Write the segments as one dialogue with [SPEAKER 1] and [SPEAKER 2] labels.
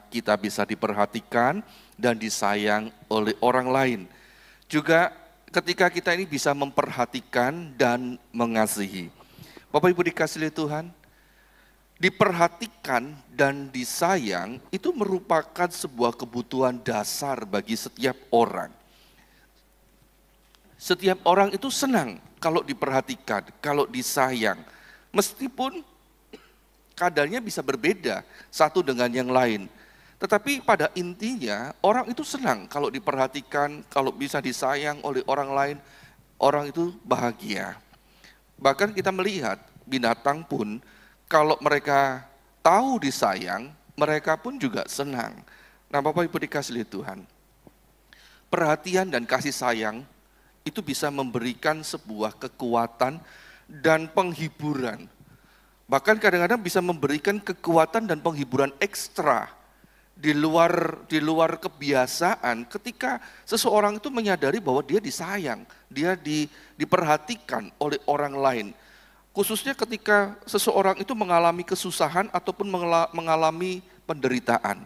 [SPEAKER 1] kita bisa diperhatikan dan disayang oleh orang lain. Juga ketika kita ini bisa memperhatikan dan mengasihi. Bapak Ibu dikasihi Tuhan, diperhatikan dan disayang itu merupakan sebuah kebutuhan dasar bagi setiap orang. Setiap orang itu senang kalau diperhatikan, kalau disayang. Meskipun kadarnya bisa berbeda satu dengan yang lain. Tetapi pada intinya orang itu senang kalau diperhatikan, kalau bisa disayang oleh orang lain, orang itu bahagia. Bahkan kita melihat binatang pun kalau mereka tahu disayang, mereka pun juga senang. Nah Bapak Ibu dikasihi Tuhan, perhatian dan kasih sayang itu bisa memberikan sebuah kekuatan dan penghiburan. Bahkan kadang-kadang bisa memberikan kekuatan dan penghiburan ekstra di luar kebiasaan ketika seseorang itu menyadari bahwa dia disayang, dia diperhatikan oleh orang lain. Khususnya ketika seseorang itu mengalami kesusahan ataupun mengalami penderitaan.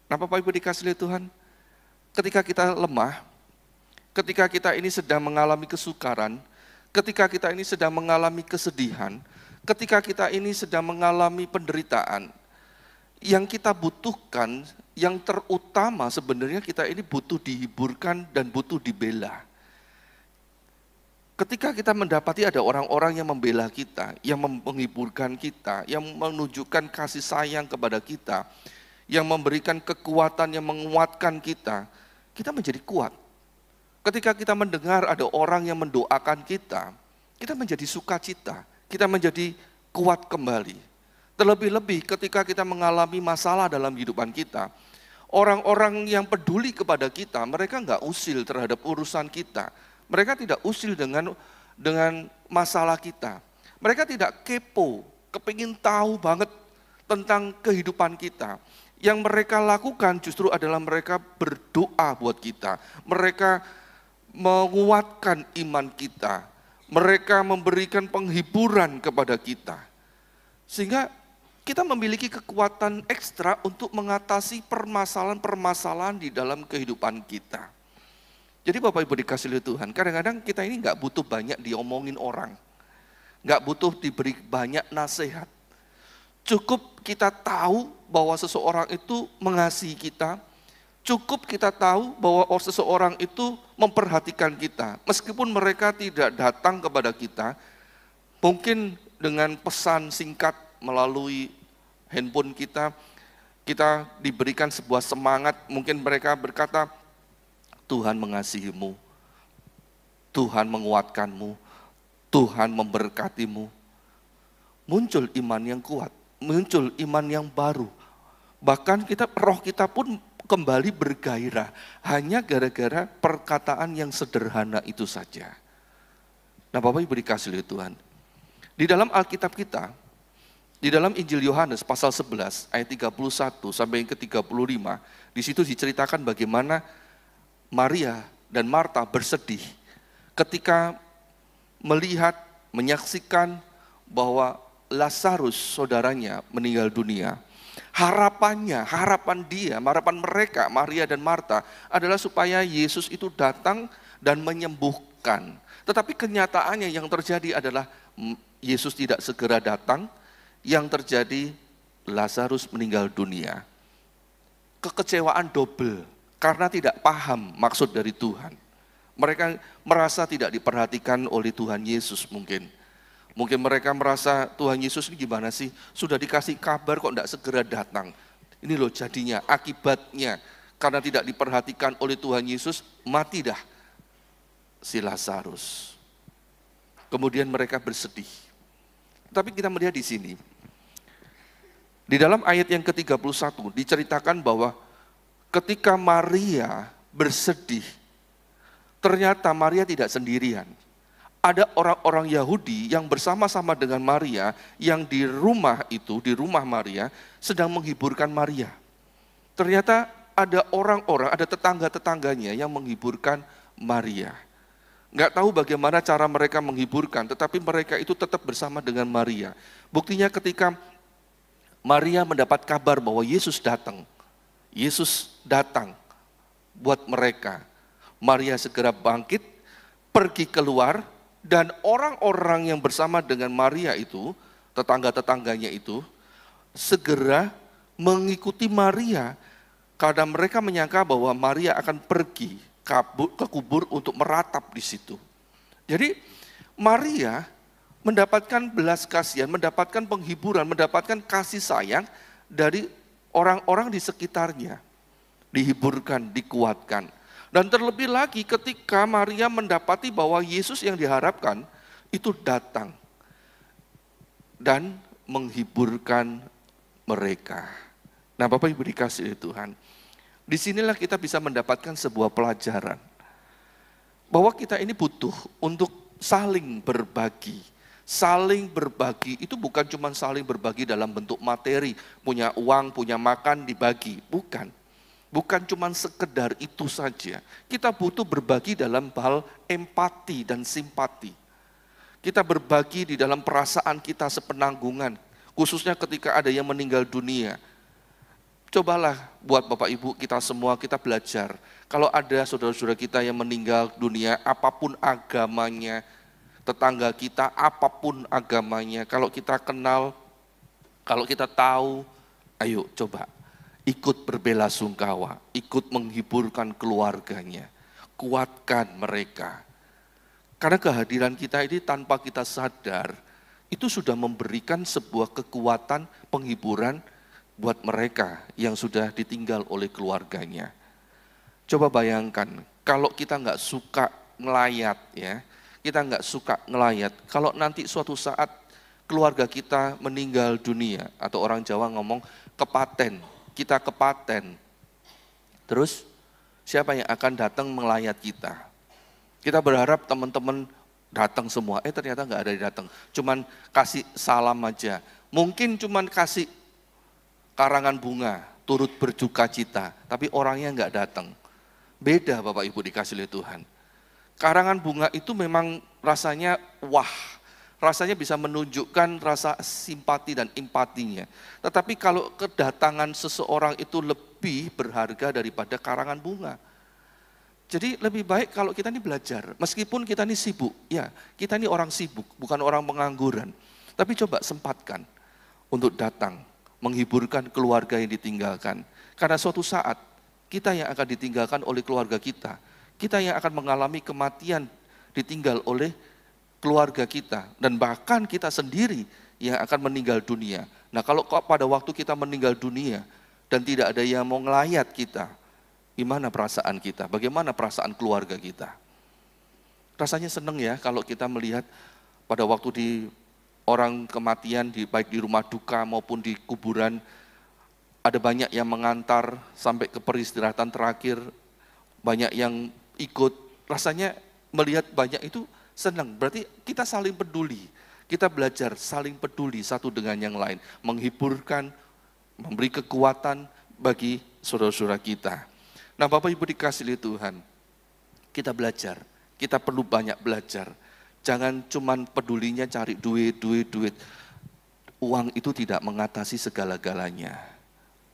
[SPEAKER 1] Nah Bapak Ibu dikasihi Tuhan, ketika kita lemah, ketika kita ini sedang mengalami kesukaran, ketika kita ini sedang mengalami kesedihan, ketika kita ini sedang mengalami penderitaan, yang kita butuhkan, yang terutama sebenarnya kita ini butuh dihiburkan dan butuh dibela. Ketika kita mendapati ada orang-orang yang membela kita, yang menghiburkan kita, yang menunjukkan kasih sayang kepada kita, yang memberikan kekuatan, yang menguatkan kita, kita menjadi kuat. Ketika kita mendengar ada orang yang mendoakan kita menjadi sukacita, kita menjadi kuat kembali. Terlebih-lebih ketika kita mengalami masalah dalam kehidupan kita, orang-orang yang peduli kepada kita, mereka enggak usil terhadap urusan kita. Mereka tidak usil dengan masalah kita. Mereka tidak kepo, kepingin tahu banget tentang kehidupan kita. Yang mereka lakukan justru adalah mereka berdoa buat kita. Mereka menguatkan iman kita. Mereka memberikan penghiburan kepada kita. Sehingga kita memiliki kekuatan ekstra untuk mengatasi permasalahan-permasalahan di dalam kehidupan kita. Jadi Bapak Ibu dikasihi Tuhan, kadang-kadang kita ini nggak butuh banyak diomongin orang. Nggak butuh diberi banyak nasihat. Cukup kita tahu bahwa seseorang itu mengasihi kita, cukup kita tahu bahwa seseorang itu memperhatikan kita. Meskipun mereka tidak datang kepada kita, mungkin dengan pesan singkat melalui handphone kita diberikan sebuah semangat. Mungkin mereka berkata, Tuhan mengasihimu, Tuhan menguatkanmu, Tuhan memberkatimu. Muncul iman yang kuat, muncul iman yang baru. Bahkan roh kita pun kembali bergairah hanya gara-gara perkataan yang sederhana itu saja. Nah Bapak Ibu dikasihi Tuhan, di dalam Alkitab kita, di dalam Injil Yohanes pasal 11 ayat 31 sampai yang ke-35, di situ diceritakan bagaimana Maria dan Marta bersedih ketika menyaksikan bahwa Lazarus saudaranya meninggal dunia. Harapan mereka, Maria dan Marta, adalah supaya Yesus itu datang dan menyembuhkan. Tetapi kenyataannya yang terjadi adalah Yesus tidak segera datang, yang terjadi Lazarus meninggal dunia. Kekecewaan double, karena tidak paham maksud dari Tuhan. Mereka merasa tidak diperhatikan oleh Tuhan Yesus mungkin. Mungkin mereka merasa Tuhan Yesus ini gimana sih? Sudah dikasih kabar kok tidak segera datang. Ini loh jadinya, akibatnya. Karena tidak diperhatikan oleh Tuhan Yesus, mati dah si Lazarus. Kemudian mereka bersedih. Tapi kita melihat di sini, di dalam ayat yang ke-31 diceritakan bahwa ketika Maria bersedih, ternyata Maria tidak sendirian. Ada orang-orang Yahudi yang bersama-sama dengan Maria, yang di rumah Maria, sedang menghiburkan Maria. Ternyata ada orang-orang, ada tetangga-tetangganya yang menghiburkan Maria. Nggak tahu bagaimana cara mereka menghiburkan, tetapi mereka itu tetap bersama dengan Maria. Buktinya ketika Maria mendapat kabar bahwa Yesus datang. Yesus datang buat mereka. Maria segera bangkit, pergi keluar, dan orang-orang yang bersama dengan Maria itu, tetangga-tetangganya itu, segera mengikuti Maria karena mereka menyangka bahwa Maria akan pergi ke kubur untuk meratap di situ. Jadi Maria mendapatkan belas kasihan, mendapatkan penghiburan, mendapatkan kasih sayang dari orang-orang di sekitarnya. Dihiburkan, dikuatkan. Dan terlebih lagi ketika Maria mendapati bahwa Yesus yang diharapkan itu datang dan menghiburkan mereka. Nah, Bapak Ibu dikasihi Tuhan, disinilah kita bisa mendapatkan sebuah pelajaran bahwa kita ini butuh untuk saling berbagi. Saling berbagi itu bukan cuma saling berbagi dalam bentuk materi, punya uang, punya makan, dibagi. Bukan. Bukan cuma sekedar itu saja. Kita butuh berbagi dalam hal empati dan simpati. Kita berbagi di dalam perasaan kita sepenanggungan. Khususnya ketika ada yang meninggal dunia. Cobalah buat Bapak Ibu kita semua kita belajar. Kalau ada saudara-saudara kita yang meninggal dunia, apapun agamanya, tetangga kita apapun agamanya, kalau kita kenal, kalau kita tahu, ayo coba ikut berbelasungkawa, ikut menghiburkan keluarganya, kuatkan mereka. Karena kehadiran kita ini tanpa kita sadar, itu sudah memberikan sebuah kekuatan penghiburan buat mereka yang sudah ditinggal oleh keluarganya. Coba bayangkan, kalau kita nggak suka ngelayat ya, kita nggak suka ngelayat, kalau nanti suatu saat keluarga kita meninggal dunia, atau orang Jawa ngomong kepaten, kita kepaten, terus siapa yang akan datang melayat kita? Kita berharap teman-teman datang semua, ternyata nggak ada yang datang, cuman kasih salam aja, mungkin cuman kasih karangan bunga, turut berduka cita, tapi orangnya nggak datang. Beda Bapak Ibu dikasih oleh Tuhan. Karangan bunga itu memang rasanya wah, rasanya bisa menunjukkan rasa simpati dan empatinya. Tetapi kalau kedatangan seseorang itu lebih berharga daripada karangan bunga. Jadi lebih baik kalau kita ini belajar, meskipun kita ini sibuk, ya kita ini orang sibuk, bukan orang pengangguran. Tapi coba sempatkan untuk datang, menghiburkan keluarga yang ditinggalkan. Karena suatu saat kita yang akan ditinggalkan oleh keluarga kita yang akan mengalami kematian ditinggal oleh keluarga kita, dan bahkan kita sendiri yang akan meninggal dunia. Nah kalau pada waktu kita meninggal dunia dan tidak ada yang mau ngelayat kita, gimana perasaan kita? Bagaimana perasaan keluarga kita? Rasanya seneng ya kalau kita melihat pada waktu di orang kematian, baik di rumah duka maupun di kuburan, ada banyak yang mengantar sampai ke peristirahatan terakhir, banyak yang ikut, rasanya melihat banyak itu senang, berarti kita saling peduli, kita belajar saling peduli satu dengan yang lain, menghiburkan, memberi kekuatan bagi saudara-saudara kita. Nah Bapak Ibu dikasihi Tuhan, kita belajar, kita perlu banyak belajar, jangan cuman pedulinya cari duit. Uang itu tidak mengatasi segala-galanya,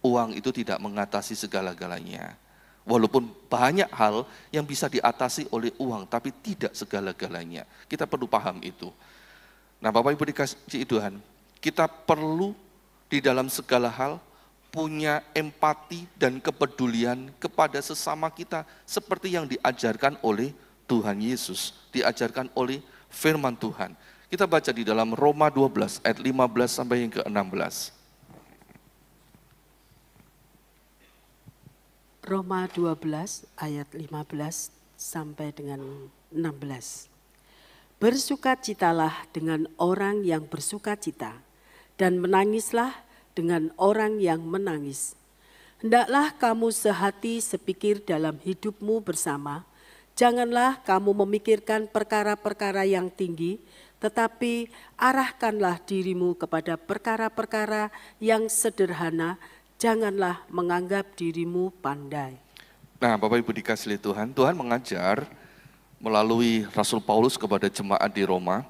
[SPEAKER 1] uang itu tidak mengatasi segala-galanya. Walaupun banyak hal yang bisa diatasi oleh uang, tapi tidak segala-galanya. Kita perlu paham itu. Nah Bapak Ibu dikasihi Tuhan, kita perlu di dalam segala hal punya empati dan kepedulian kepada sesama kita, seperti yang diajarkan oleh Tuhan Yesus, diajarkan oleh firman Tuhan. Kita baca di dalam Roma 12 ayat 15 sampai yang ke-16.
[SPEAKER 2] Roma 12 ayat 15 sampai dengan 16. Bersukacitalah dengan orang yang bersukacita, dan menangislah dengan orang yang menangis. Hendaklah kamu sehati sepikir dalam hidupmu bersama. Janganlah kamu memikirkan perkara-perkara yang tinggi, tetapi arahkanlah dirimu kepada perkara-perkara yang sederhana. Janganlah menganggap dirimu pandai.
[SPEAKER 1] Nah Bapak Ibu dikasihi Tuhan, Tuhan mengajar melalui Rasul Paulus kepada jemaat di Roma,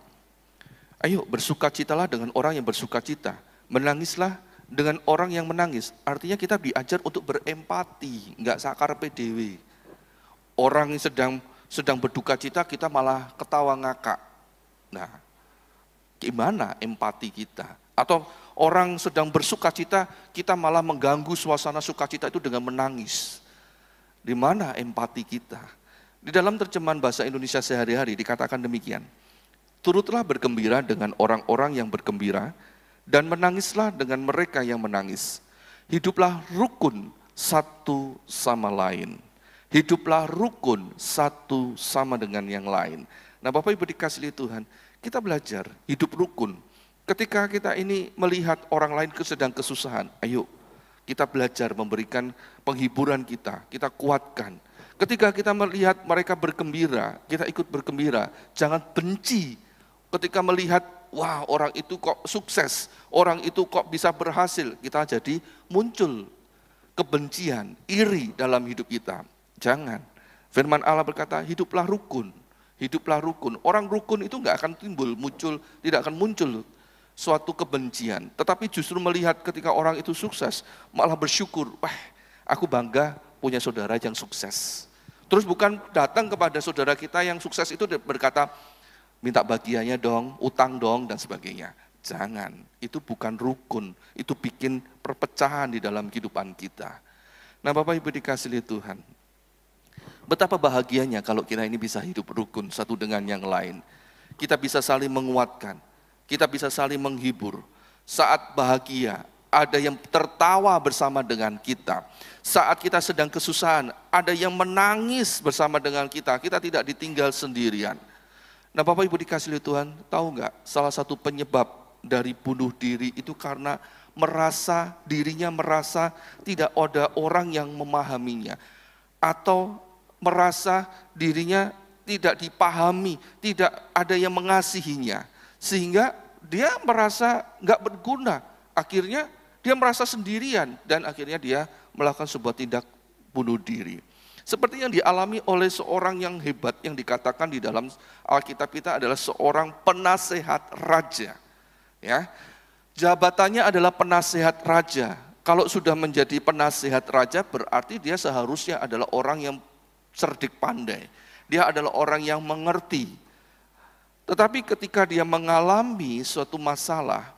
[SPEAKER 1] ayo bersukacitalah dengan orang yang bersukacita, menangislah dengan orang yang menangis. Artinya kita diajar untuk berempati, enggak sakar PDW. Orang yang sedang berduka cita, kita malah ketawa ngakak. Nah, gimana empati kita? Atau orang sedang bersuka cita, kita malah mengganggu suasana sukacita itu dengan menangis. Di mana empati kita? Di dalam terjemahan bahasa Indonesia sehari-hari dikatakan demikian. Turutlah bergembira dengan orang-orang yang bergembira, dan menangislah dengan mereka yang menangis. Hiduplah rukun satu sama lain. Hiduplah rukun satu sama dengan yang lain. Nah, Bapak Ibu dikasihi Tuhan, kita belajar hidup rukun. Ketika kita ini melihat orang lain sedang kesusahan, ayo kita belajar memberikan penghiburan kita kuatkan. Ketika kita melihat mereka bergembira, kita ikut bergembira. Jangan benci ketika melihat, wah orang itu kok sukses, orang itu kok bisa berhasil. Kita jadi muncul kebencian, iri dalam hidup kita. Jangan. Firman Allah berkata, hiduplah rukun. Hiduplah rukun. Orang rukun itu nggak akan tidak akan muncul suatu kebencian. Tetapi justru melihat ketika orang itu sukses, malah bersyukur, wah aku bangga punya saudara yang sukses. Terus bukan datang kepada saudara kita yang sukses itu berkata, minta bagiannya dong, utang dong, dan sebagainya. Jangan, itu bukan rukun, itu bikin perpecahan di dalam kehidupan kita. Nah Bapak Ibu dikasihi Tuhan, betapa bahagianya kalau kita ini bisa hidup rukun satu dengan yang lain. Kita bisa saling menguatkan, kita bisa saling menghibur. Saat bahagia, ada yang tertawa bersama dengan kita. Saat kita sedang kesusahan, ada yang menangis bersama dengan kita. Kita tidak ditinggal sendirian. Nah Bapak Ibu dikasihi Tuhan, tahu nggak salah satu penyebab dari bunuh diri itu karena dirinya merasa tidak ada orang yang memahaminya. Atau merasa dirinya tidak dipahami, tidak ada yang mengasihinya. Sehingga dia merasa nggak berguna. Akhirnya dia merasa sendirian dan akhirnya dia melakukan sebuah tindak bunuh diri. Seperti yang dialami oleh seorang yang hebat yang dikatakan di dalam Alkitab kita adalah seorang penasehat raja. Ya, jabatannya adalah penasehat raja. Kalau sudah menjadi penasehat raja berarti dia seharusnya adalah orang yang cerdik pandai. Dia adalah orang yang mengerti. Tetapi ketika dia mengalami suatu masalah,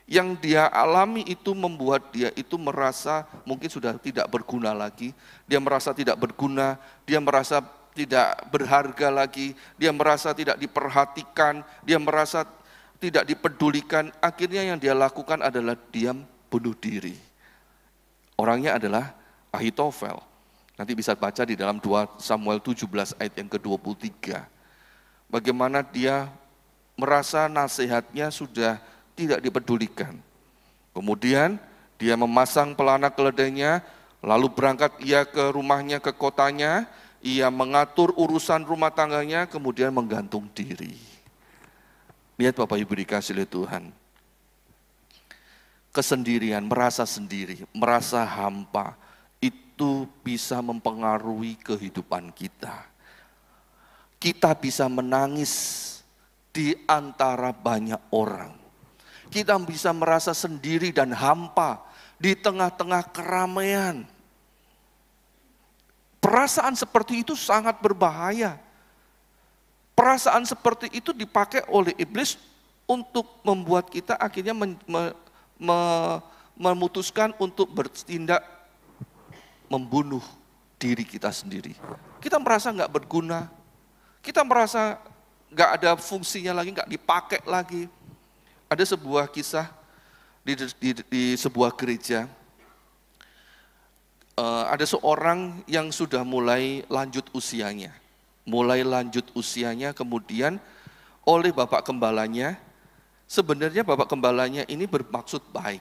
[SPEAKER 1] yang dia alami itu membuat dia itu merasa mungkin sudah tidak berguna lagi. Dia merasa tidak berguna, dia merasa tidak berharga lagi, dia merasa tidak diperhatikan, dia merasa tidak dipedulikan. Akhirnya yang dia lakukan adalah diam bunuh diri. Orangnya adalah Ahitofel. Nanti bisa baca di dalam 2 Samuel 17 ayat yang ke-23. Bagaimana dia merasa nasihatnya sudah tidak dipedulikan. Kemudian dia memasang pelana keledainya, lalu berangkat ia ke rumahnya, ke kotanya, ia mengatur urusan rumah tangganya, kemudian menggantung diri. Lihat Bapak Ibu dikasihi Tuhan. Kesendirian, merasa sendiri, merasa hampa, itu bisa mempengaruhi kehidupan kita. Kita bisa menangis di antara banyak orang. Kita bisa merasa sendiri dan hampa di tengah-tengah keramaian. Perasaan seperti itu sangat berbahaya. Perasaan seperti itu dipakai oleh iblis untuk membuat kita akhirnya memutuskan untuk bertindak membunuh diri kita sendiri. Kita merasa nggak berguna, kita merasa nggak ada fungsinya lagi, nggak dipakai lagi. Ada sebuah kisah di sebuah gereja, ada seorang yang sudah mulai lanjut usianya, kemudian oleh Bapak Gembalanya, sebenarnya Bapak Gembalanya ini bermaksud baik.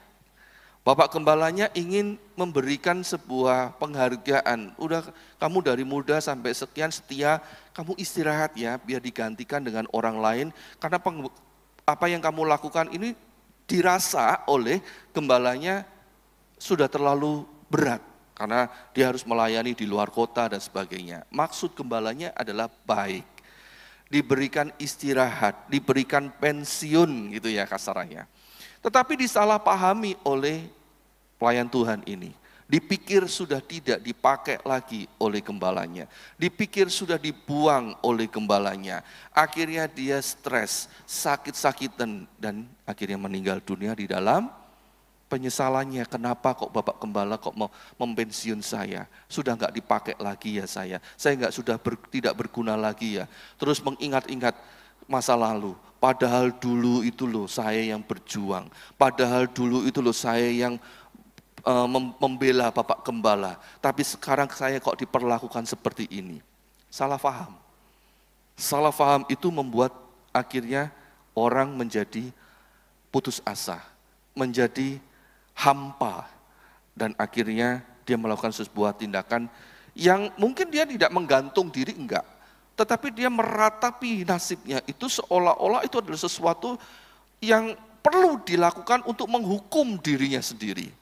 [SPEAKER 1] Bapak Gembalanya ingin memberikan sebuah penghargaan, udah kamu dari muda sampai sekian setia, kamu istirahat ya, biar digantikan dengan orang lain, karena apa yang kamu lakukan ini dirasa oleh gembalanya sudah terlalu berat karena dia harus melayani di luar kota dan sebagainya. Maksud gembalanya adalah baik, diberikan istirahat, diberikan pensiun gitu ya kasarannya. Tetapi disalahpahami oleh pelayan Tuhan ini. Dipikir sudah tidak dipakai lagi oleh gembalanya. Dipikir sudah dibuang oleh gembalanya. Akhirnya dia stres, sakit-sakitan, dan akhirnya meninggal dunia di dalam penyesalannya. Kenapa kok Bapak Gembala kok mau mempensiun saya? Sudah enggak dipakai lagi ya saya enggak tidak berguna lagi ya. Terus mengingat-ingat masa lalu. Padahal dulu itu loh saya yang berjuang. Padahal dulu itu loh saya yang membela Bapak Gembala, tapi sekarang saya kok diperlakukan seperti ini. Salah paham. Salah paham itu membuat akhirnya orang menjadi putus asa, menjadi hampa, dan akhirnya dia melakukan sebuah tindakan yang mungkin dia tidak menggantung diri, enggak, tetapi dia meratapi nasibnya itu seolah-olah itu adalah sesuatu yang perlu dilakukan untuk menghukum dirinya sendiri.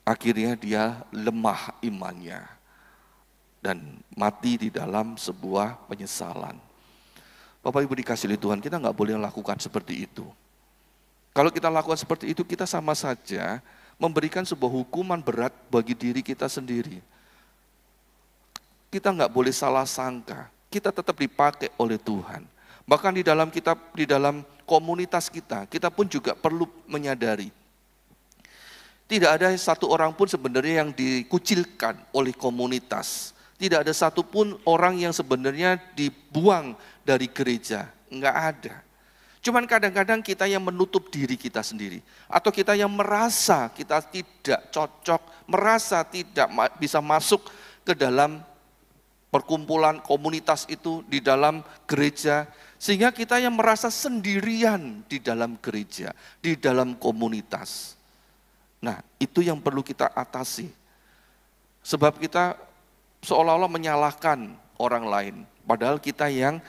[SPEAKER 1] Akhirnya dia lemah imannya dan mati di dalam sebuah penyesalan. Bapak Ibu dikasihi Tuhan, kita nggak boleh lakukan seperti itu. Kalau kita lakukan seperti itu, kita sama saja memberikan sebuah hukuman berat bagi diri kita sendiri. Kita nggak boleh salah sangka, kita tetap dipakai oleh Tuhan. Bahkan di dalam komunitas kita pun juga perlu menyadari, tidak ada satu orang pun sebenarnya yang dikucilkan oleh komunitas. Tidak ada satu pun orang yang sebenarnya dibuang dari gereja. Enggak ada. Cuman kadang-kadang kita yang menutup diri kita sendiri. Atau kita yang merasa kita tidak cocok, merasa tidak bisa masuk ke dalam perkumpulan komunitas itu, di dalam gereja. Sehingga kita yang merasa sendirian di dalam gereja, di dalam komunitas. Nah, itu yang perlu kita atasi. Sebab kita seolah-olah menyalahkan orang lain. Padahal kita yang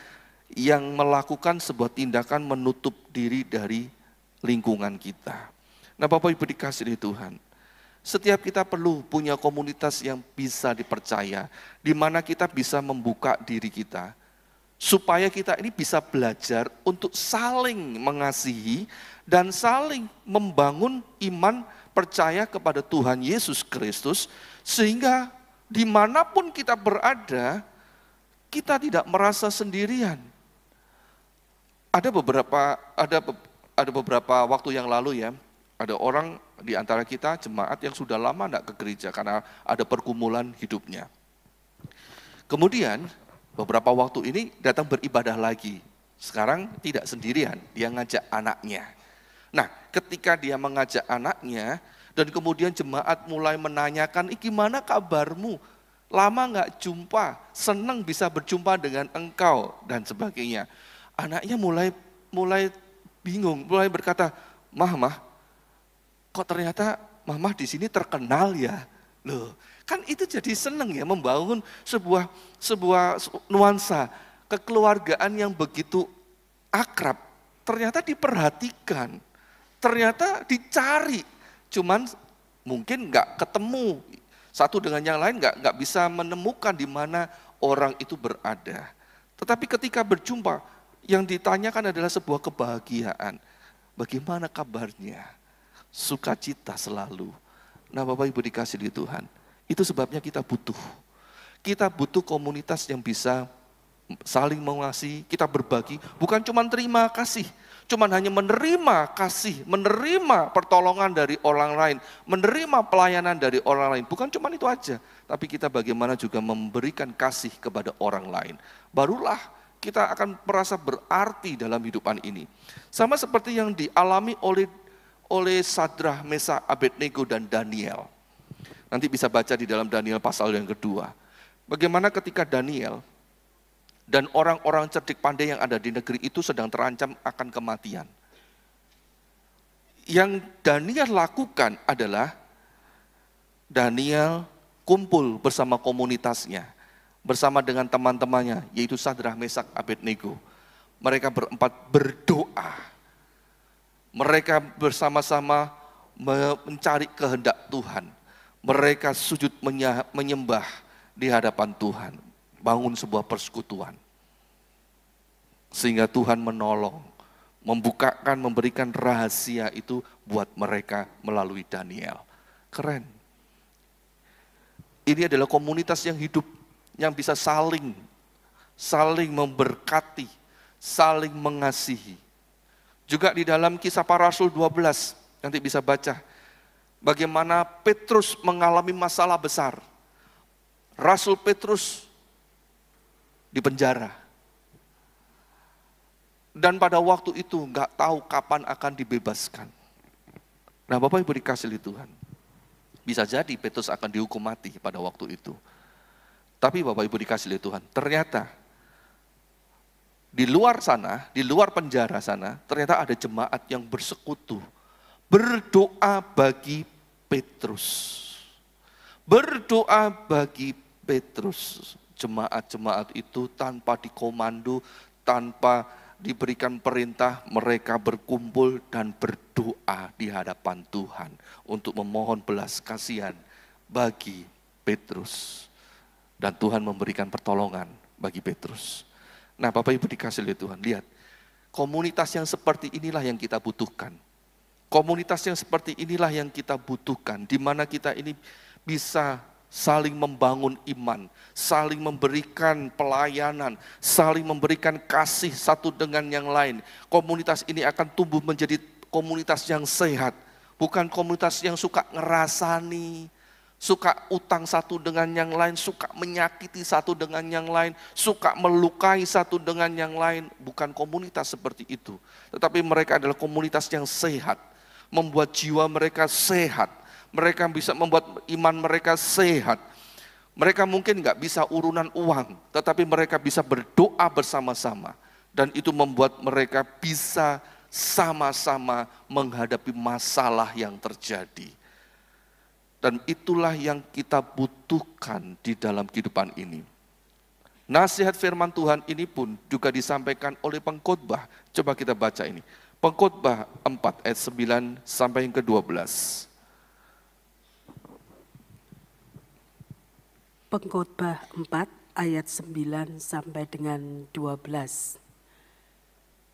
[SPEAKER 1] melakukan sebuah tindakan menutup diri dari lingkungan kita. Nah, Bapak Ibu dikasihi Tuhan, setiap kita perlu punya komunitas yang bisa dipercaya, di mana kita bisa membuka diri kita, supaya kita ini bisa belajar untuk saling mengasihi dan saling membangun iman percaya kepada Tuhan Yesus Kristus, sehingga dimanapun kita berada, kita tidak merasa sendirian. Ada beberapa waktu yang lalu ya, ada orang di antara kita jemaat yang sudah lama tidak ke gereja karena ada pergumulan hidupnya. Kemudian beberapa waktu ini datang beribadah lagi. Sekarang tidak sendirian, dia ngajak anaknya. Nah, ketika dia mengajak anaknya, dan kemudian jemaat mulai menanyakan, gimana kabarmu? Lama nggak jumpa, senang bisa berjumpa dengan engkau, dan sebagainya. Anaknya mulai bingung, mulai berkata, Mah, kok ternyata Mama di sini terkenal ya? Loh, kan itu jadi senang ya, membangun sebuah nuansa kekeluargaan yang begitu akrab. Ternyata diperhatikan. Ternyata dicari, cuman mungkin nggak ketemu satu dengan yang lain, nggak bisa menemukan di mana orang itu berada. Tetapi ketika berjumpa, yang ditanyakan adalah sebuah kebahagiaan. Bagaimana kabarnya? Sukacita selalu. Nah, Bapak Ibu dikasihi Tuhan, itu sebabnya kita butuh komunitas yang bisa saling mengasihi, kita berbagi, bukan cuma terima kasih, cuman hanya menerima kasih, menerima pertolongan dari orang lain, menerima pelayanan dari orang lain. Bukan cuma itu aja, tapi kita bagaimana juga memberikan kasih kepada orang lain. Barulah kita akan merasa berarti dalam hidupan ini. Sama seperti yang dialami oleh Sadrah, Mesak, Abednego, dan Daniel. Nanti bisa baca di dalam Daniel pasal yang kedua. Bagaimana ketika Daniel dan orang-orang cerdik pandai yang ada di negeri itu sedang terancam akan kematian. Yang Daniel lakukan adalah Daniel kumpul bersama komunitasnya, bersama dengan teman-temannya, yaitu Sadrah, Mesak, Abednego. Mereka berempat berdoa. Mereka bersama-sama mencari kehendak Tuhan. Mereka sujud menyembah di hadapan Tuhan. Bangun sebuah persekutuan. Sehingga Tuhan menolong membukakan, memberikan rahasia itu buat mereka melalui Daniel. Keren. Ini adalah komunitas yang hidup, yang bisa saling memberkati, saling mengasihi. Juga di dalam Kisah Para Rasul 12, nanti bisa baca, bagaimana Petrus mengalami masalah besar. Rasul Petrus dipenjara. Dan pada waktu itu nggak tahu kapan akan dibebaskan. Nah Bapak Ibu dikasih Tuhan, bisa jadi Petrus akan dihukum mati pada waktu itu. Tapi Bapak Ibu dikasih Tuhan, ternyata di luar sana, di luar penjara sana, ternyata ada jemaat yang bersekutu, berdoa bagi Petrus. Berdoa bagi Petrus. Jemaat-jemaat itu tanpa dikomando, tanpa diberikan perintah, mereka berkumpul dan berdoa di hadapan Tuhan untuk memohon belas kasihan bagi Petrus. Dan Tuhan memberikan pertolongan bagi Petrus. Nah Bapak Ibu dikasih oleh Tuhan, lihat, komunitas yang seperti inilah yang kita butuhkan. Komunitas yang seperti inilah yang kita butuhkan, di mana kita ini bisa saling membangun iman, saling memberikan pelayanan, saling memberikan kasih satu dengan yang lain. Komunitas ini akan tumbuh menjadi komunitas yang sehat, bukan komunitas yang suka ngerasani, suka utang satu dengan yang lain, suka menyakiti satu dengan yang lain, suka melukai satu dengan yang lain. Bukan komunitas seperti itu. Tetapi mereka adalah komunitas yang sehat, membuat jiwa mereka sehat. Mereka bisa membuat iman mereka sehat. Mereka mungkin nggak bisa urunan uang, tetapi mereka bisa berdoa bersama-sama. Dan itu membuat mereka bisa sama-sama menghadapi masalah yang terjadi. Dan itulah yang kita butuhkan di dalam kehidupan ini. Nasihat firman Tuhan ini pun juga disampaikan oleh pengkhotbah. Coba kita baca ini. Pengkhotbah 4 ayat 9 sampai yang ke-12.
[SPEAKER 2] Pengkhotbah 4 ayat 9 sampai dengan 12.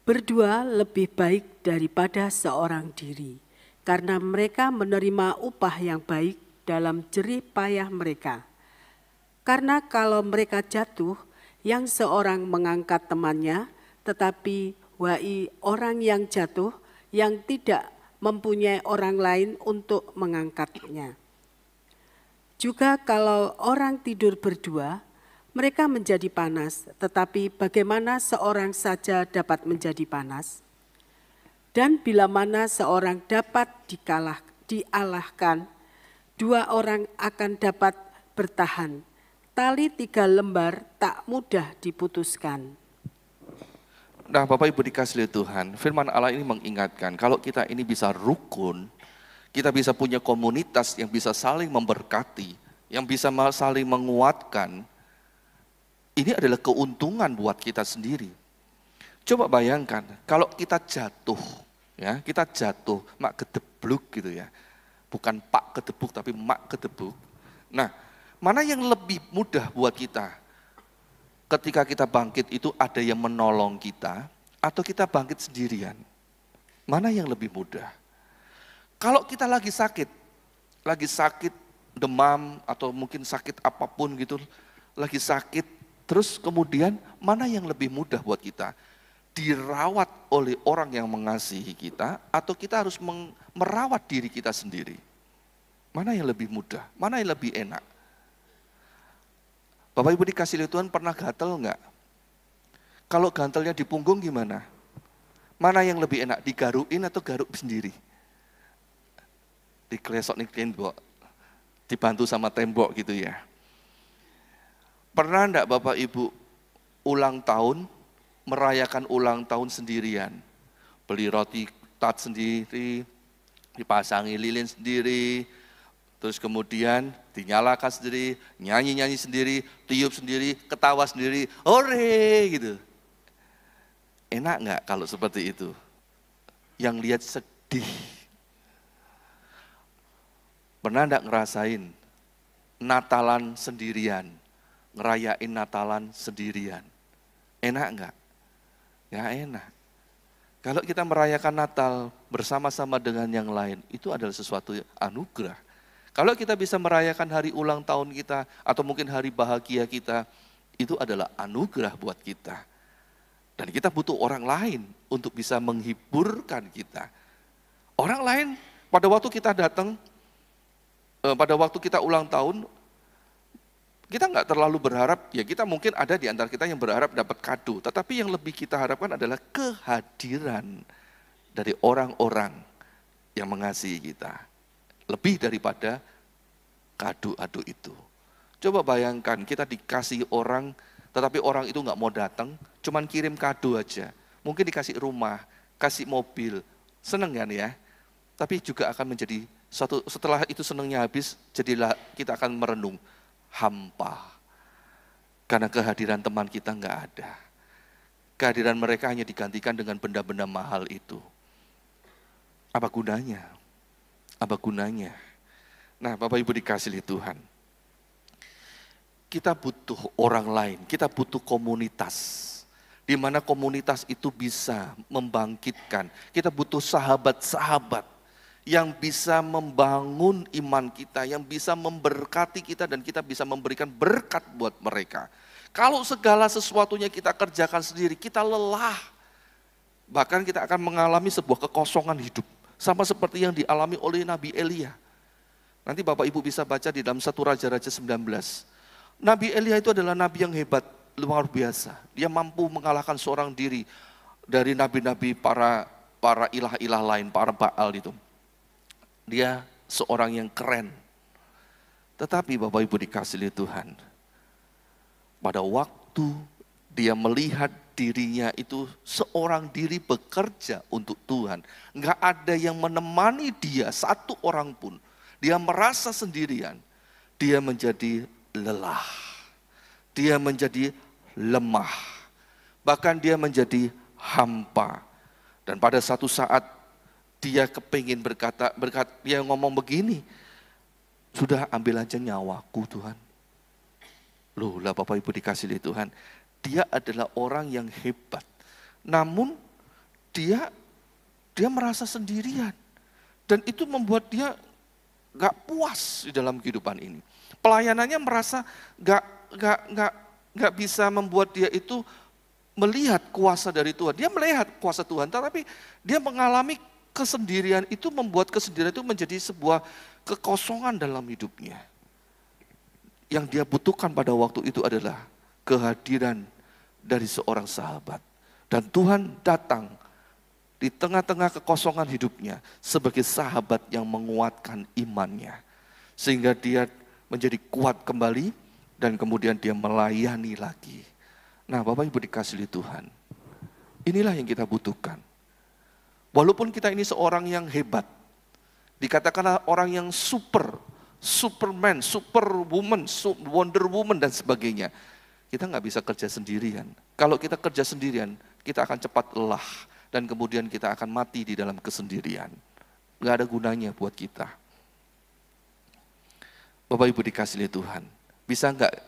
[SPEAKER 2] Berdua lebih baik daripada seorang diri, karena mereka menerima upah yang baik dalam jerih payah mereka. Karena kalau mereka jatuh, yang seorang mengangkat temannya, tetapi wahai orang yang jatuh, yang tidak mempunyai orang lain untuk mengangkatnya. Juga kalau orang tidur berdua, mereka menjadi panas, tetapi bagaimana seorang saja dapat menjadi panas? Dan bila mana seorang dapat dialahkan, dua orang akan dapat bertahan. Tali 3 lembar tak mudah diputuskan.
[SPEAKER 1] Nah Bapak Ibu dikasih oleh Tuhan, firman Allah ini mengingatkan, kalau kita ini bisa rukun, kita bisa punya komunitas yang bisa saling memberkati, yang bisa saling menguatkan, ini adalah keuntungan buat kita sendiri. Coba bayangkan, kalau kita jatuh, ya kita jatuh, mak kedebluk gitu ya. Bukan pak kedebuk, tapi mak kedebuk. Nah, mana yang lebih mudah buat kita? Ketika kita bangkit itu ada yang menolong kita, atau kita bangkit sendirian? Mana yang lebih mudah? Kalau kita lagi sakit demam, atau mungkin sakit apapun gitu, lagi sakit, terus kemudian mana yang lebih mudah buat kita? Dirawat oleh orang yang mengasihi kita, atau kita harus merawat diri kita sendiri? Mana yang lebih mudah? Mana yang lebih enak? Bapak Ibu dikasih oleh Tuhan, pernah gatel enggak? Kalau gantelnya di punggung gimana? Mana yang lebih enak? Digaruin atau garuk sendiri? Diklesok nih tembok, dibantu sama tembok gitu ya. Pernah enggak Bapak Ibu ulang tahun, merayakan ulang tahun sendirian? Beli roti tat sendiri, dipasangi lilin sendiri, terus kemudian dinyalakan sendiri, nyanyi-nyanyi sendiri, tiup sendiri, ketawa sendiri, hore gitu. Enak enggak kalau seperti itu? Yang lihat sedih. Pernah enggak ngerasain Natalan sendirian, ngerayain Natalan sendirian? Enak enggak? Ya enak. Kalau kita merayakan Natal bersama-sama dengan yang lain, itu adalah sesuatu anugerah. Kalau kita bisa merayakan hari ulang tahun kita, atau mungkin hari bahagia kita, itu adalah anugerah buat kita. Dan kita butuh orang lain untuk bisa menghiburkan kita. Orang lain, pada waktu kita datang, pada waktu kita ulang tahun, kita nggak terlalu berharap, ya kita mungkin ada di antara kita yang berharap dapat kado, tetapi yang lebih kita harapkan adalah kehadiran dari orang-orang yang mengasihi kita. Lebih daripada kado-kado itu. Coba bayangkan kita dikasih orang, tetapi orang itu nggak mau datang, cuman kirim kado aja. Mungkin dikasih rumah, kasih mobil, seneng kan ya? Tapi juga akan menjadi setelah itu senengnya habis, jadilah kita akan merenung. Hampa, karena kehadiran teman kita nggak ada. Kehadiran mereka hanya digantikan dengan benda-benda mahal itu. Apa gunanya? Apa gunanya? Nah, Bapak Ibu dikasihi Tuhan, kita butuh orang lain, kita butuh komunitas, di mana komunitas itu bisa membangkitkan. Kita butuh sahabat-sahabat yang bisa membangun iman kita, yang bisa memberkati kita, dan kita bisa memberikan berkat buat mereka. Kalau segala sesuatunya kita kerjakan sendiri, kita lelah. Bahkan kita akan mengalami sebuah kekosongan hidup. Sama seperti yang dialami oleh Nabi Elia. Nanti Bapak Ibu bisa baca di dalam 1 Raja-Raja 19. Nabi Elia itu adalah nabi yang hebat, luar biasa. Dia mampu mengalahkan seorang diri dari nabi-nabi para ilah-ilah lain, para Baal itu. Dia seorang yang keren. Tetapi Bapak Ibu dikasihi Tuhan, pada waktu dia melihat dirinya itu seorang diri bekerja untuk Tuhan, nggak ada yang menemani dia satu orang pun. Dia merasa sendirian, dia menjadi lelah, dia menjadi lemah, bahkan dia menjadi hampa. Dan pada satu saat dia kepingin berkata, dia ngomong begini, sudah ambil aja nyawaku Tuhan. Loh lah Bapak Ibu dikasihi Tuhan, dia adalah orang yang hebat. Namun dia merasa sendirian. Dan itu membuat dia gak puas di dalam kehidupan ini. Pelayanannya merasa gak bisa membuat dia itu melihat kuasa dari Tuhan. Dia melihat kuasa Tuhan, tetapi dia mengalami kesendirian itu, membuat kesendirian itu menjadi sebuah kekosongan dalam hidupnya. Yang dia butuhkan pada waktu itu adalah kehadiran dari seorang sahabat. Dan Tuhan datang di tengah-tengah kekosongan hidupnya sebagai sahabat yang menguatkan imannya. Sehingga dia menjadi kuat kembali dan kemudian dia melayani lagi. Nah Bapak Ibu dikasihi Tuhan, inilah yang kita butuhkan. Walaupun kita ini seorang yang hebat, dikatakanlah orang yang Superman, Superwoman, Wonder Woman dan sebagainya. Kita nggak bisa kerja sendirian. Kalau kita kerja sendirian, kita akan cepat lelah dan kemudian kita akan mati di dalam kesendirian. Nggak ada gunanya buat kita. Bapak Ibu dikasihi Tuhan, bisa nggak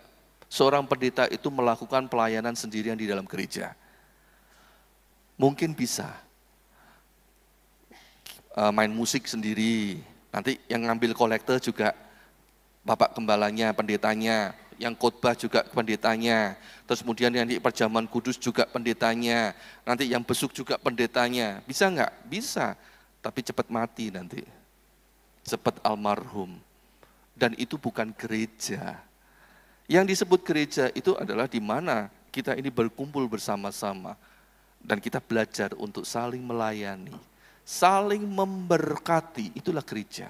[SPEAKER 1] seorang pendeta itu melakukan pelayanan sendirian di dalam gereja? Mungkin bisa. Main musik sendiri, nanti yang ngambil kolektor juga Bapak Gembalanya, pendetanya, yang khotbah juga pendetanya, terus kemudian yang di perjamuan kudus juga pendetanya, nanti yang besuk juga pendetanya. Bisa nggak? Bisa, tapi cepat mati nanti, cepat almarhum. Dan itu bukan gereja. Yang disebut gereja itu adalah di mana kita ini berkumpul bersama-sama dan kita belajar untuk saling melayani, saling memberkati, itulah gereja.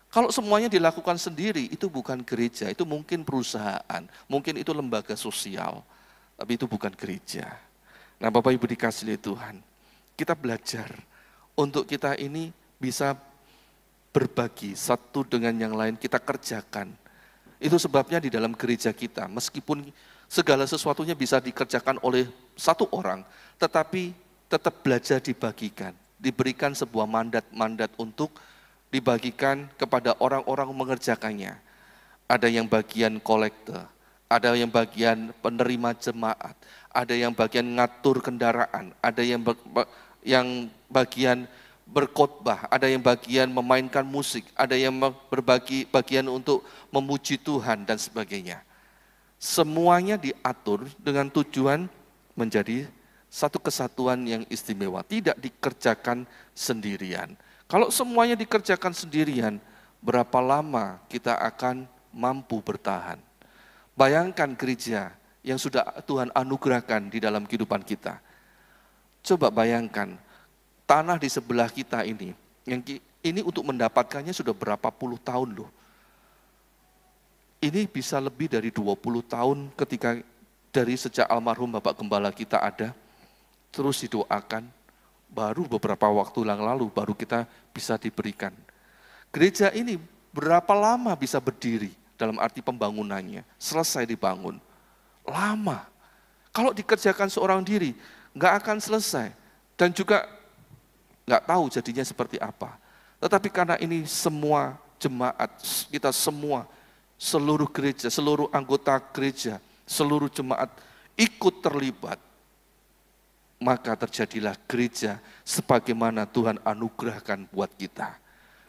[SPEAKER 1] Kalau semuanya dilakukan sendiri, itu bukan gereja, itu mungkin perusahaan, mungkin itu lembaga sosial, tapi itu bukan gereja. Nah Bapak Ibu dikasihi Tuhan, kita belajar untuk kita ini bisa berbagi satu dengan yang lain, kita kerjakan. Itu sebabnya di dalam gereja kita, meskipun segala sesuatunya bisa dikerjakan oleh satu orang, tetapi tetap belajar dibagikan. Diberikan sebuah mandat untuk dibagikan kepada orang-orang mengerjakannya. Ada yang bagian kolektor, ada yang bagian penerima jemaat, ada yang bagian ngatur kendaraan, ada yang yang bagian berkhotbah, ada yang bagian memainkan musik, ada yang berbagi bagian untuk memuji Tuhan dan sebagainya. Semuanya diatur dengan tujuan menjadi satu kesatuan yang istimewa, tidak dikerjakan sendirian. Kalau semuanya dikerjakan sendirian, berapa lama kita akan mampu bertahan? Bayangkan gereja yang sudah Tuhan anugerahkan di dalam kehidupan kita. Coba bayangkan, tanah di sebelah kita ini untuk mendapatkannya sudah berapa puluh tahun loh. Ini bisa lebih dari 20 tahun ketika dari sejak almarhum Bapak Gembala kita ada, terus didoakan, baru beberapa waktu yang lalu baru kita bisa diberikan. Gereja ini berapa lama bisa berdiri dalam arti pembangunannya, selesai dibangun. Lama. Kalau dikerjakan seorang diri, nggak akan selesai. Dan juga nggak tahu jadinya seperti apa. Tetapi karena ini semua jemaat, kita semua, seluruh gereja, seluruh anggota gereja, seluruh jemaat ikut terlibat, maka terjadilah gereja sebagaimana Tuhan anugerahkan buat kita.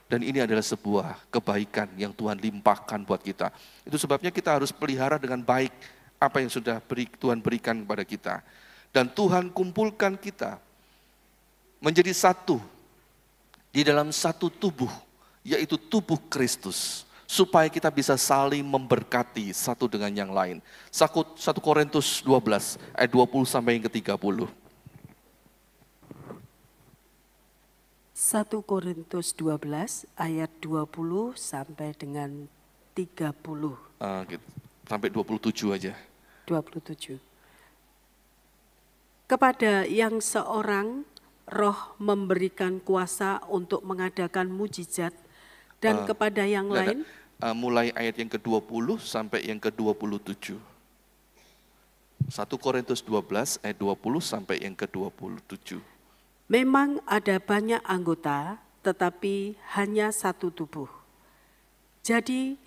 [SPEAKER 1] Dan ini adalah sebuah kebaikan yang Tuhan limpahkan buat kita. Itu sebabnya kita harus pelihara dengan baik apa yang sudah Tuhan berikan kepada kita. Dan Tuhan kumpulkan kita menjadi satu di dalam satu tubuh, yaitu tubuh Kristus, supaya kita bisa saling memberkati satu dengan yang lain. 1 Korintus 12 ayat 20 sampai yang ke-30.
[SPEAKER 2] 1 Korintus 12 ayat 20 sampai dengan 30.
[SPEAKER 1] Gitu. Sampai 27 aja.
[SPEAKER 2] 27. Kepada yang seorang Roh memberikan kuasa untuk mengadakan mujizat, dan kepada yang lain.
[SPEAKER 1] Mulai ayat yang ke-20 sampai yang ke-27. 1 Korintus 12 ayat 20 sampai yang ke-27.
[SPEAKER 2] Memang ada banyak anggota, tetapi hanya satu tubuh. Jadi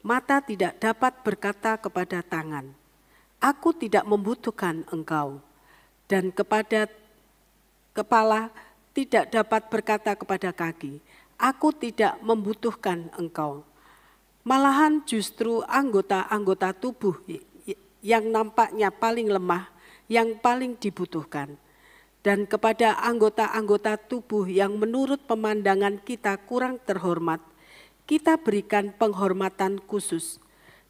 [SPEAKER 2] mata tidak dapat berkata kepada tangan, "Aku tidak membutuhkan engkau," dan kepada kepala tidak dapat berkata kepada kaki, "Aku tidak membutuhkan engkau." Malahan justru anggota-anggota tubuh yang nampaknya paling lemah, yang paling dibutuhkan. Dan kepada anggota-anggota tubuh yang menurut pemandangan kita kurang terhormat, kita berikan penghormatan khusus.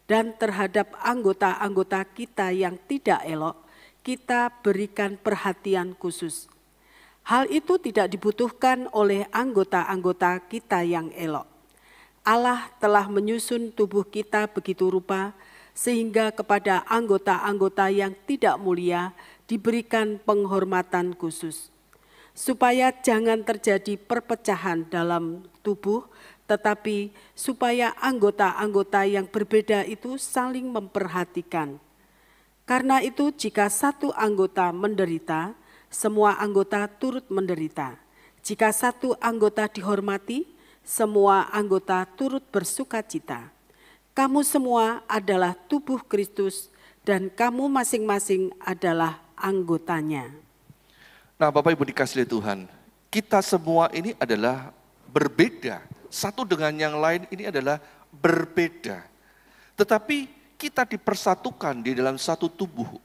[SPEAKER 2] Dan terhadap anggota-anggota kita yang tidak elok, kita berikan perhatian khusus. Hal itu tidak dibutuhkan oleh anggota-anggota kita yang elok. Allah telah menyusun tubuh kita begitu rupa, sehingga kepada anggota-anggota yang tidak mulia diberikan penghormatan khusus. Supaya jangan terjadi perpecahan dalam tubuh, tetapi supaya anggota-anggota yang berbeda itu saling memperhatikan. Karena itu jika satu anggota menderita, semua anggota turut menderita. Jika satu anggota dihormati, semua anggota turut bersukacita. Kamu semua adalah tubuh Kristus dan kamu masing-masing adalah anggotanya.
[SPEAKER 1] Nah, Bapak Ibu dikasihi Tuhan, kita semua ini adalah berbeda. Satu dengan yang lain ini adalah berbeda. Tetapi kita dipersatukan di dalam satu tubuh,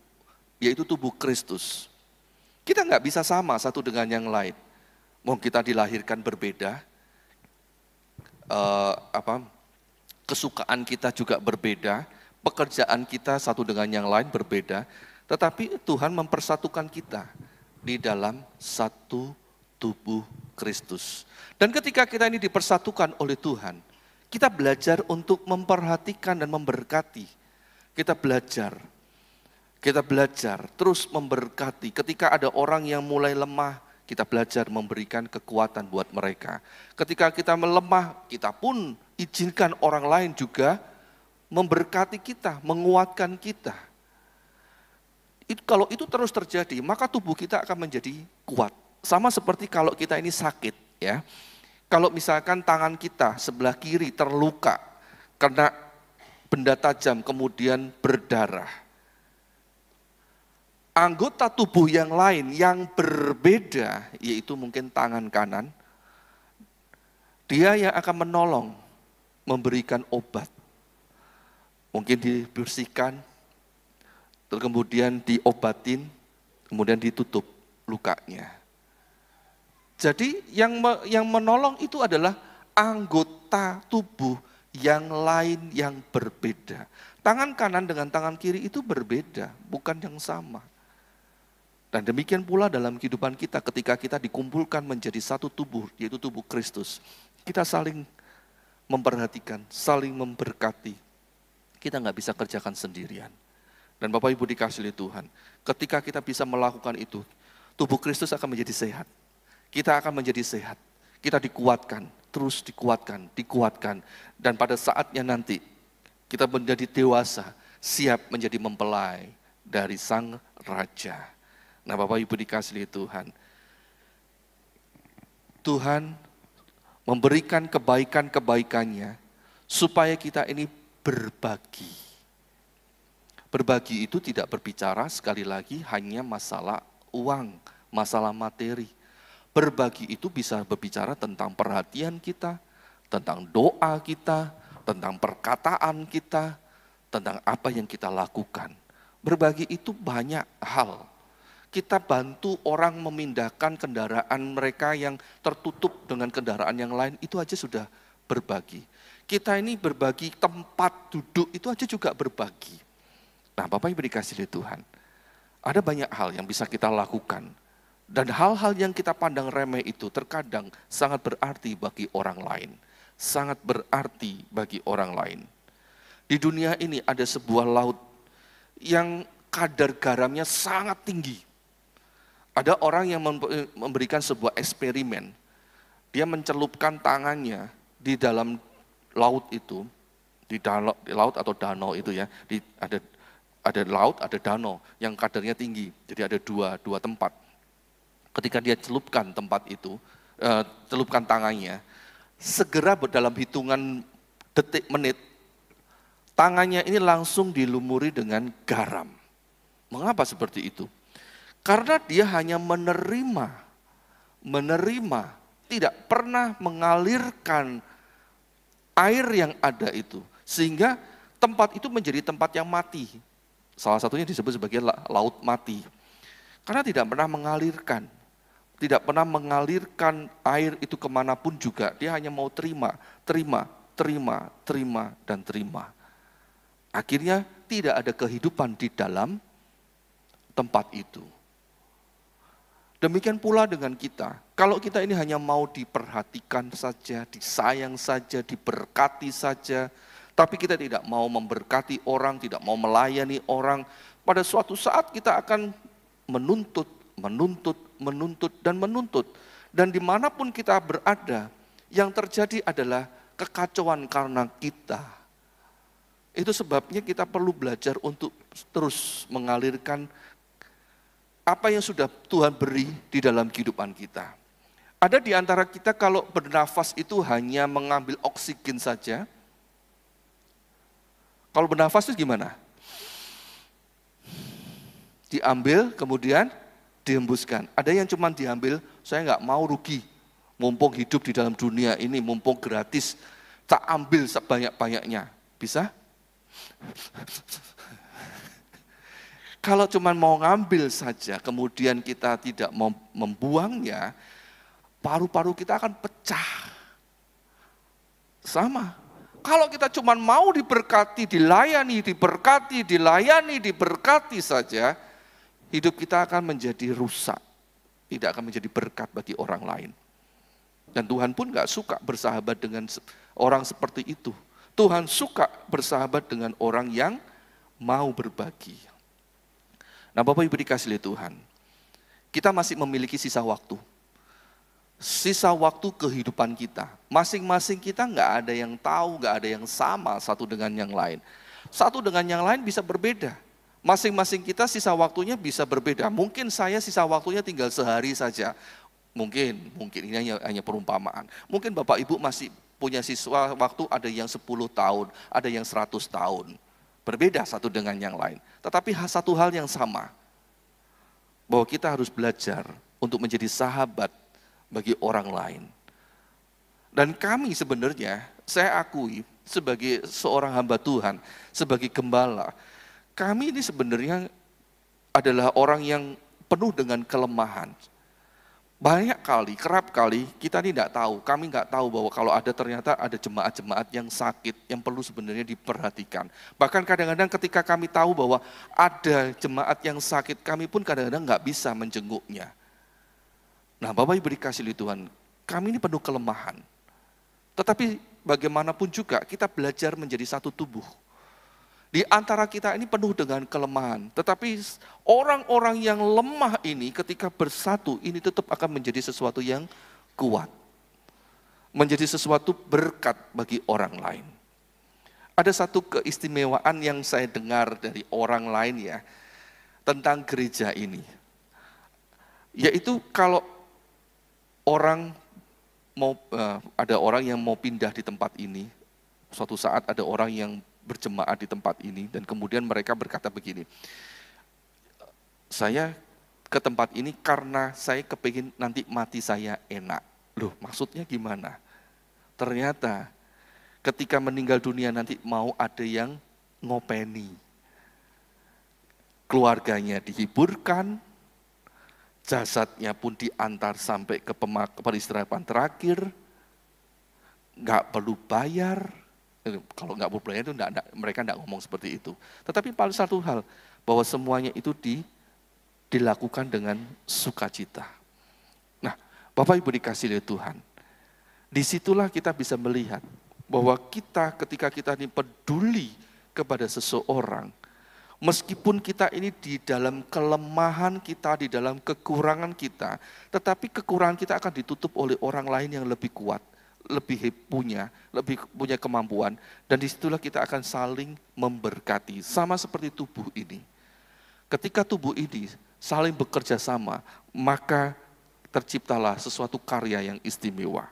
[SPEAKER 1] yaitu tubuh Kristus. Kita nggak bisa sama satu dengan yang lain. Mau kita dilahirkan berbeda, kesukaan kita juga berbeda, pekerjaan kita satu dengan yang lain berbeda, tetapi Tuhan mempersatukan kita di dalam satu tubuh Kristus. Dan ketika kita ini dipersatukan oleh Tuhan, kita belajar untuk memperhatikan dan memberkati. Kita belajar terus memberkati. Ketika ada orang yang mulai lemah, kita belajar memberikan kekuatan buat mereka. Ketika kita melemah, kita pun izinkan orang lain juga memberkati kita, menguatkan kita. Kalau itu terus terjadi, maka tubuh kita akan menjadi kuat. Sama seperti kalau kita ini sakit, ya. Kalau misalkan tangan kita sebelah kiri terluka kena benda tajam kemudian berdarah, anggota tubuh yang lain yang berbeda, yaitu mungkin tangan kanan, dia yang akan menolong, memberikan obat. Mungkin dibersihkan, terus kemudian diobatin, kemudian ditutup lukanya. Jadi yang menolong itu adalah anggota tubuh yang lain yang berbeda. Tangan kanan dengan tangan kiri itu berbeda, bukan yang sama. Dan demikian pula dalam kehidupan kita ketika kita dikumpulkan menjadi satu tubuh, yaitu tubuh Kristus. Kita saling memperhatikan, saling memberkati. Kita nggak bisa kerjakan sendirian. Dan Bapak Ibu dikasih oleh Tuhan, ketika kita bisa melakukan itu, tubuh Kristus akan menjadi sehat. Kita akan menjadi sehat. Kita dikuatkan, terus dikuatkan. Dan pada saatnya nanti, kita menjadi dewasa, siap menjadi mempelai dari Sang Raja. Nah Bapak Ibu dikasih oleh Tuhan, Tuhan memberikan kebaikan-kebaikannya supaya kita ini berbagi. Berbagi itu tidak berbicara sekali lagi hanya masalah uang, masalah materi. Berbagi itu bisa berbicara tentang perhatian kita, tentang doa kita, tentang perkataan kita, tentang apa yang kita lakukan. Berbagi itu banyak hal. Kita bantu orang memindahkan kendaraan mereka yang tertutup dengan kendaraan yang lain, itu aja sudah berbagi. Kita ini berbagi tempat duduk, itu aja juga berbagi. Nah Bapak Ibu dikasih oleh Tuhan, ada banyak hal yang bisa kita lakukan. Dan hal-hal yang kita pandang remeh itu terkadang sangat berarti bagi orang lain. Sangat berarti bagi orang lain. Di dunia ini ada sebuah laut yang kadar garamnya sangat tinggi. Ada orang yang memberikan sebuah eksperimen. Dia mencelupkan tangannya di dalam laut itu, di laut atau danau itu ya, ada laut, ada danau yang kadarnya tinggi. Jadi ada dua tempat. Ketika dia celupkan celupkan tangannya, segera dalam hitungan detik menit, tangannya ini langsung dilumuri dengan garam. Mengapa seperti itu? Karena dia hanya menerima, tidak pernah mengalirkan air yang ada itu. Sehingga tempat itu menjadi tempat yang mati. Salah satunya disebut sebagai laut mati. Karena tidak pernah mengalirkan air itu kemanapun juga. Dia hanya mau terima, dan terima. Akhirnya tidak ada kehidupan di dalam tempat itu. Demikian pula dengan kita, kalau kita ini hanya mau diperhatikan saja, disayang saja, diberkati saja, tapi kita tidak mau memberkati orang, tidak mau melayani orang, pada suatu saat kita akan menuntut. Dan dimanapun kita berada, yang terjadi adalah kekacauan karena kita. Itu sebabnya kita perlu belajar untuk terus mengalirkan apa yang sudah Tuhan beri di dalam kehidupan kita. Ada di antara kita kalau bernafas itu hanya mengambil oksigen saja. Kalau bernafas itu gimana? Diambil kemudian dihembuskan. Ada yang cuma diambil, saya nggak mau rugi. Mumpung hidup di dalam dunia ini, mumpung gratis, tak ambil sebanyak-banyaknya. Bisa? Kalau cuma mau ngambil saja, kemudian kita tidak mau membuangnya, paru-paru kita akan pecah. Sama. Kalau kita cuma mau diberkati, dilayani saja, hidup kita akan menjadi rusak. Tidak akan menjadi berkat bagi orang lain. Dan Tuhan pun gak suka bersahabat dengan orang seperti itu. Tuhan suka bersahabat dengan orang yang mau berbagi. Nah Bapak Ibu dikasih oleh Tuhan, kita masih memiliki sisa waktu. Sisa waktu kehidupan kita. Masing-masing kita nggak ada yang tahu, nggak ada yang sama satu dengan yang lain. Satu dengan yang lain bisa berbeda. Masing-masing kita sisa waktunya bisa berbeda. Mungkin saya sisa waktunya tinggal sehari saja. Mungkin ini hanya perumpamaan. Mungkin Bapak Ibu masih punya sisa waktu ada yang 10 tahun, ada yang 100 tahun. Berbeda satu dengan yang lain. Tetapi satu hal yang sama. bahwa kita harus belajar untuk menjadi sahabat bagi orang lain. Dan kami sebenarnya, saya akui sebagai seorang hamba Tuhan, sebagai gembala, kami ini sebenarnya adalah orang yang penuh dengan kelemahan. Banyak kali, kerap kali kita ini tidak tahu, kami nggak tahu bahwa kalau ternyata ada jemaat-jemaat yang sakit, yang perlu sebenarnya diperhatikan. Bahkan kadang-kadang ketika kami tahu bahwa ada jemaat yang sakit, kami pun kadang-kadang nggak bisa menjenguknya. Nah, Bapak Ibu dikasih Tuhan, kami ini penuh kelemahan. Tetapi bagaimanapun juga kita belajar menjadi satu tubuh. Di antara kita ini penuh dengan kelemahan. Tetapi orang-orang yang lemah ini ketika bersatu ini tetap akan menjadi sesuatu yang kuat. Menjadi sesuatu berkat bagi orang lain. Ada satu keistimewaan yang saya dengar dari orang lain ya, tentang gereja ini. Yaitu kalau ada orang yang mau pindah di tempat ini, suatu saat ada orang yang berjemaat di tempat ini, dan kemudian mereka berkata begini, saya ke tempat ini karena saya kepingin nanti mati saya enak. Loh, maksudnya gimana? Ternyata ketika meninggal dunia nanti mau ada yang ngopeni. Keluarganya dihiburkan, jasadnya pun diantar sampai ke peristirahatan terakhir, nggak perlu bayar. Kalau nggak perlu bayar itu mereka nggak ngomong seperti itu. Tetapi paling satu hal, bahwa semuanya itu dilakukan dengan sukacita. Nah, Bapak Ibu dikasih oleh Tuhan, disitulah kita bisa melihat bahwa ketika kita ini peduli kepada seseorang, meskipun kita ini di dalam kelemahan kita, di dalam kekurangan kita, tetapi kekurangan kita akan ditutup oleh orang lain yang lebih kuat, lebih punya kemampuan, dan disitulah kita akan saling memberkati, sama seperti tubuh ini. Ketika tubuh ini saling bekerja sama, maka terciptalah sesuatu karya yang istimewa.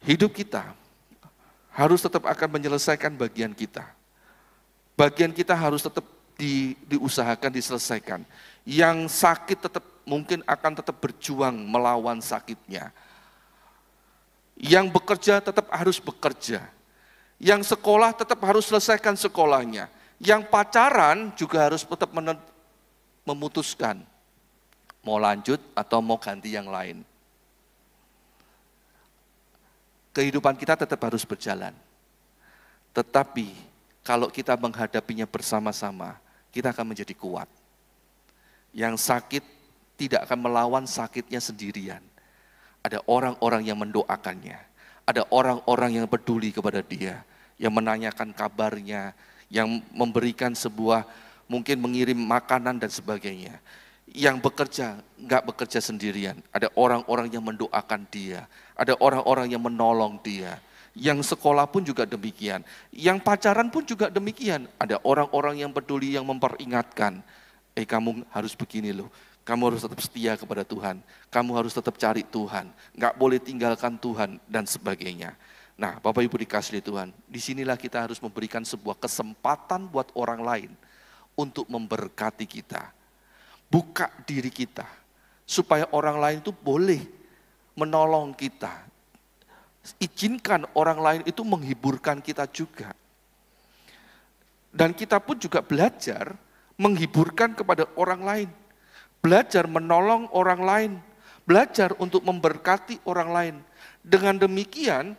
[SPEAKER 1] Hidup kita harus tetap akan menyelesaikan bagian kita. Bagian kita harus tetap diusahakan, diselesaikan. Yang sakit mungkin akan tetap berjuang melawan sakitnya. Yang bekerja tetap harus bekerja. Yang sekolah tetap harus selesaikan sekolahnya. Yang pacaran juga harus tetap memutuskan mau lanjut atau mau ganti yang lain. Kehidupan kita tetap harus berjalan. Tetapi kalau kita menghadapinya bersama-sama, kita akan menjadi kuat. Yang sakit tidak akan melawan sakitnya sendirian. Ada orang-orang yang mendoakannya, ada orang-orang yang peduli kepada dia, yang menanyakan kabarnya, yang memberikan mungkin mengirim makanan dan sebagainya. Yang bekerja, enggak bekerja sendirian, ada orang-orang yang mendoakan dia, ada orang-orang yang menolong dia. Yang sekolah pun juga demikian, yang pacaran pun juga demikian, ada orang-orang yang peduli, yang memperingatkan, kamu harus begini loh. Kamu harus tetap setia kepada Tuhan. Kamu harus tetap cari Tuhan. Enggak boleh tinggalkan Tuhan dan sebagainya. Nah, Bapak Ibu dikasihi Tuhan, disinilah kita harus memberikan sebuah kesempatan buat orang lain untuk memberkati kita. Buka diri kita, supaya orang lain itu boleh menolong kita. Izinkan orang lain itu menghiburkan kita juga. Dan kita pun juga belajar menghiburkan kepada orang lain. Belajar menolong orang lain, belajar untuk memberkati orang lain. Dengan demikian,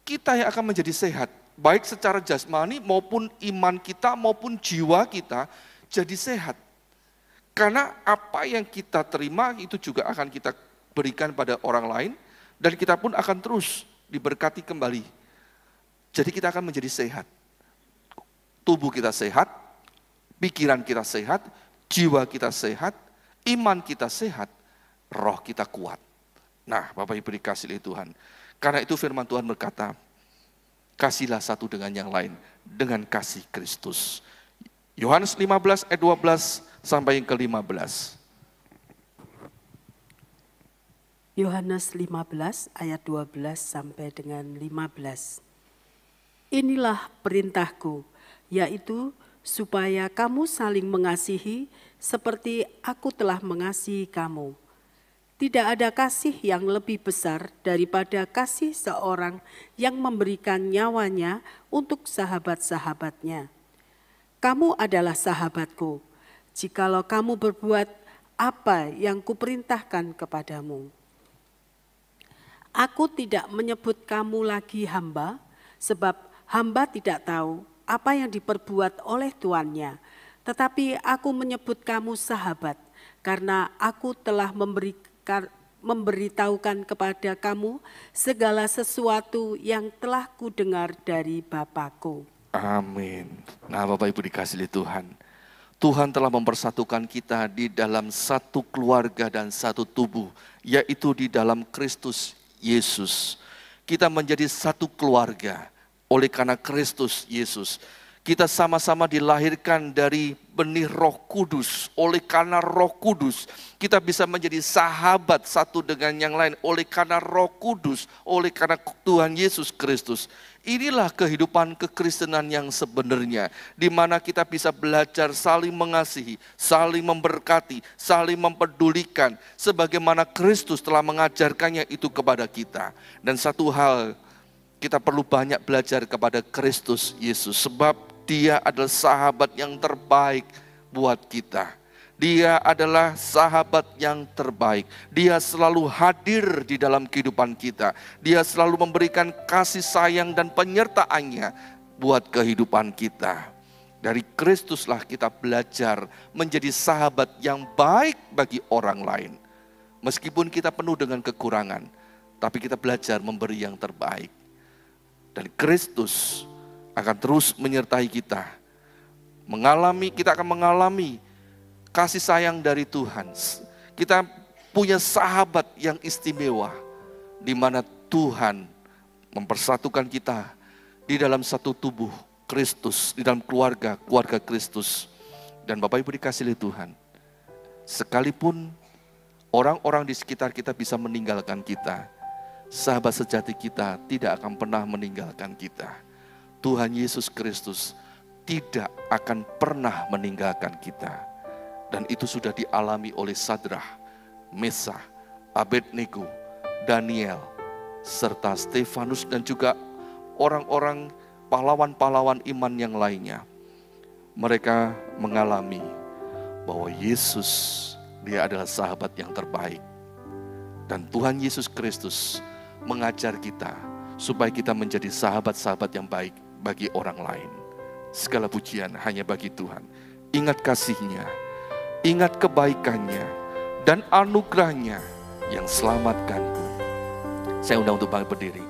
[SPEAKER 1] kita yang akan menjadi sehat, baik secara jasmani maupun iman kita maupun jiwa kita jadi sehat. Karena apa yang kita terima itu juga akan kita berikan pada orang lain, dan kita pun akan terus diberkati kembali. Jadi kita akan menjadi sehat. Tubuh kita sehat, pikiran kita sehat, jiwa kita sehat, iman kita sehat, roh kita kuat. Nah, Bapak Ibu dikasihi oleh Tuhan. Karena itu firman Tuhan berkata, kasihlah satu dengan yang lain dengan kasih Kristus. Yohanes 15 ayat 12 sampai yang ke-15.
[SPEAKER 2] Yohanes 15 ayat 12 sampai dengan 15. Inilah perintahku, yaitu supaya kamu saling mengasihi seperti aku telah mengasihi kamu. Tidak ada kasih yang lebih besar daripada kasih seorang yang memberikan nyawanya untuk sahabat-sahabatnya. Kamu adalah sahabatku, jikalau kamu berbuat apa yang kuperintahkan kepadamu. Aku tidak menyebut kamu lagi hamba, sebab hamba tidak tahu apa yang diperbuat oleh tuannya. Tetapi aku menyebut kamu sahabat, karena aku telah memberitahukan kepada kamu segala sesuatu yang telah kudengar dari Bapa-Ku.
[SPEAKER 1] Amin. Nah, Bapak Ibu dikasihi Tuhan. Tuhan telah mempersatukan kita di dalam satu keluarga dan satu tubuh, yaitu di dalam Kristus Yesus. Kita menjadi satu keluarga oleh karena Kristus Yesus. Kita sama-sama dilahirkan dari benih Roh Kudus. Oleh karena Roh Kudus, kita bisa menjadi sahabat satu dengan yang lain. Oleh karena Roh Kudus, oleh karena Tuhan Yesus Kristus. Inilah kehidupan kekristenan yang sebenarnya, di mana kita bisa belajar saling mengasihi, saling memberkati, saling mempedulikan, sebagaimana Kristus telah mengajarkannya itu kepada kita. Dan satu hal, kita perlu banyak belajar kepada Kristus Yesus, sebab Dia adalah sahabat yang terbaik buat kita. Dia adalah sahabat yang terbaik. Dia selalu hadir di dalam kehidupan kita. Dia selalu memberikan kasih sayang dan penyertaannya buat kehidupan kita. Dari Kristuslah kita belajar menjadi sahabat yang baik bagi orang lain. Meskipun kita penuh dengan kekurangan, tapi kita belajar memberi yang terbaik. Dan Kristus akan terus menyertai kita. Kita akan mengalami kasih sayang dari Tuhan. Kita punya sahabat yang istimewa, di mana Tuhan mempersatukan kita di dalam satu tubuh Kristus, di dalam keluarga Kristus. Dan Bapak Ibu dikasihi Tuhan, sekalipun orang-orang di sekitar kita bisa meninggalkan kita, sahabat sejati kita tidak akan pernah meninggalkan kita. Tuhan Yesus Kristus tidak akan pernah meninggalkan kita. Dan itu sudah dialami oleh Sadrah, Mesah, Abednego, Daniel, serta Stefanus dan juga orang-orang pahlawan-pahlawan iman yang lainnya. Mereka mengalami bahwa Yesus, Dia adalah sahabat yang terbaik. Dan Tuhan Yesus Kristus mengajar kita supaya kita menjadi sahabat-sahabat yang baik bagi orang lain. Segala pujian hanya bagi Tuhan. Ingat kasih-Nya, ingat kebaikan-Nya, dan anugerah-Nya yang selamatkanku. Saya undang untuk bangkit berdiri.